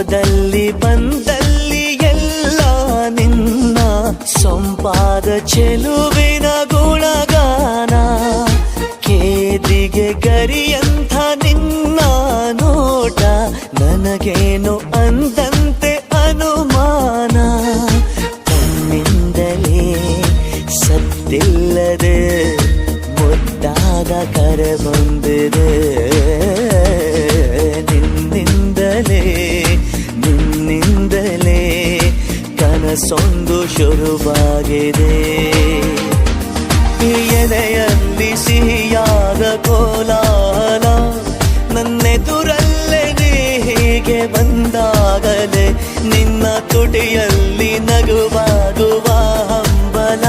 ಹೋದಲ್ಲಿ ಬಂದಲ್ಲಿ ಎಲ್ಲ ನಿನ್ನ ಸೊಂಪಾದ ಚೆಲುವಿನ ಗುಣಗಾನ. ಕೇದಿಗೆ ಗರಿಯಂಥ ನಿನ್ನ ನೋಟ ನನಗೇನು ಅಂದಂತೆ ಅನುಮಾನ. ಕಣ್ಣಿಂದಲೇ ಸತ್ತಿಲ್ಲದೆ ಮುದ್ದಾದ ಕರೆ ಬಂದಿದೆ. ನಿನ್ನಿಂದಲೇ ಕನಸೊಂದು ಶುರುವಾಗಿದೆ. ಎದೆಯಲ್ಲಿ ಸಿಹಿಯಾದ ಕೋಲಾಹಲ ನನ್ನೆದುರಲ್ಲೇ ನೀ ಹೀಗೆ ಬಂದಾಗಲೇ ನಿನ್ನ ತುಟಿಯಲ್ಲಿ ನಗುವಾಗುವ ಹಂಬಲ.